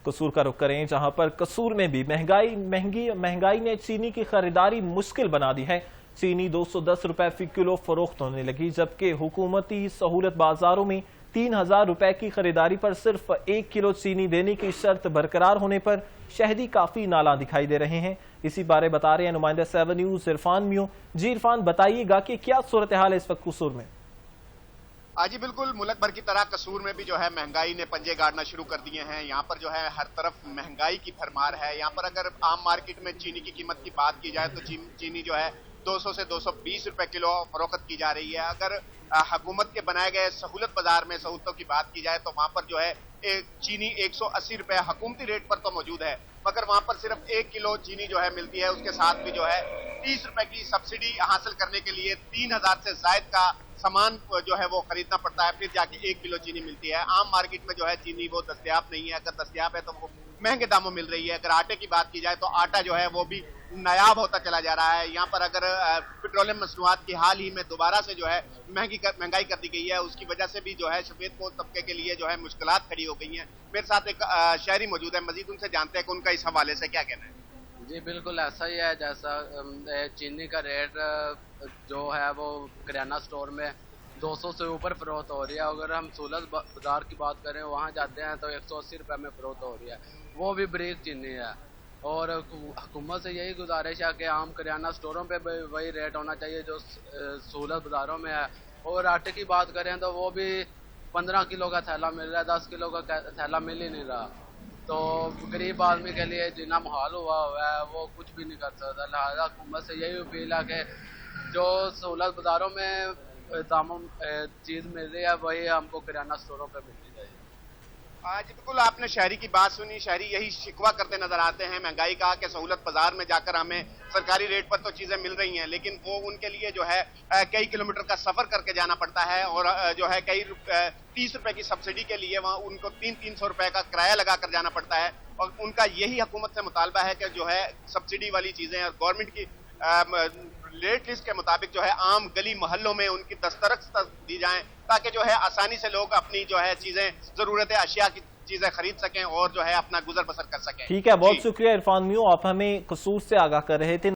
कसूर का रुख करें, जहां पर कसूर में भी महंगाई ने चीनी की खरीदारी मुश्किल बना दी है। चीनी 210 रुपए फी किलो फरोख्त होने लगी, जबकि हुकूमती सहूलत बाजारों में 3000 रुपए की खरीदारी पर सिर्फ 1 किलो चीनी देने की शर्त बरकरार होने पर शहरी काफी नाला दिखाई दे रहे हैं। इसी बारे बता रहे हैं नुमाइंदा 7 न्यूज इरफान मियो। जी इरफान, बताइएगा कि क्या सूरत हाल है इस वक्त कसूर में? जी बिल्कुल, मुल्क भर की तरह कसूर में भी जो है महंगाई ने पंजे गाड़ना शुरू कर दिए हैं। यहाँ पर जो है हर तरफ महंगाई की भरमार है। यहाँ पर अगर आम मार्केट में चीनी की कीमत की बात की जाए तो चीनी जो है 200 से 220 रुपए किलो फरोख्त की जा रही है। अगर हुकूमत के बनाए गए सहूलत बाजार में सहूलतों की बात की जाए तो वहां पर जो है चीनी 180 रुपए हुकूमती रेट पर तो मौजूद है, मगर वहां पर सिर्फ 1 किलो चीनी जो है मिलती है। उसके साथ भी जो है 30 रुपए की सब्सिडी हासिल करने के लिए 3000 से जायद का सामान जो है वो खरीदना पड़ता है, फिर जाके 1 किलो चीनी मिलती है। आम मार्केट में जो है चीनी वो दस्तयाब नहीं है, अगर दस्तयाब है तो वो महंगे दामों मिल रही है। अगर आटे की बात की जाए तो आटा जो है वो भी नायाब होता चला जा रहा है। यहाँ पर अगर पेट्रोलियम मसनूआत की हाल ही में दोबारा से जो है महंगाई कर दी गई है, उसकी वजह से भी जो है सफेदपोश तबके के लिए जो है मुश्किलात खड़ी हो गई हैं। मेरे साथ एक शहरी मौजूद है, मजीद उनसे जानते हैं कि उनका इस हवाले से क्या कहना है। जी बिल्कुल ऐसा ही है, जैसा चीनी का रेट जो है वो किराना स्टोर में 200 से ऊपर फरोख्त हो रही है। अगर हम सहूलत बाजार की बात करें वहाँ जाते हैं तो 180 रुपये में फरोख्त हो रही है, वो भी बरीक चीनी है। और हुकूमत से यही गुजारिश है कि आम किराना स्टोरों पे वही रेट होना चाहिए जो सहूलत बाजारों में है। और आटे की बात करें तो वो भी 15 किलो का थैला मिल रहा है, 10 किलो का थैला मिल ही नहीं रहा। तो गरीब आदमी के लिए जीना मुहाल हुआ है, वो कुछ भी नहीं कर सकता। लिहाजा हुकूमत से यही अपील है कि जो सहूलत बाजारों में दामों चीज़ मिल रही है वही हमको किराना स्टोरों पे मिलनी चाहिए। जी बिल्कुल, आपने शहरी की बात सुनी। शहरी यही शिकवा करते नजर आते हैं महंगाई का कि सहूलत बाजार में जाकर हमें सरकारी रेट पर तो चीजें मिल रही हैं, लेकिन वो उनके लिए जो है कई किलोमीटर का सफर करके जाना पड़ता है। और जो है 30 रुपए की सब्सिडी के लिए वहाँ उनको 300 रुपए का किराया लगा कर जाना पड़ता है। और उनका यही हुकूमत से मुतालबा है कि जो है सब्सिडी वाली चीजें और गवर्नमेंट की रेट लिस्ट के मुताबिक जो है आम गली मोहल्लों में उनकी दस्तरक दी जाएं, ताकि जो है आसानी से लोग अपनी जो है चीजें जरूरत अशिया की चीजें खरीद सकें और जो है अपना गुजर बसर कर सकें। ठीक है, बहुत शुक्रिया इरफान मियो, आप हमें कसूर से आगाह कर रहे थे।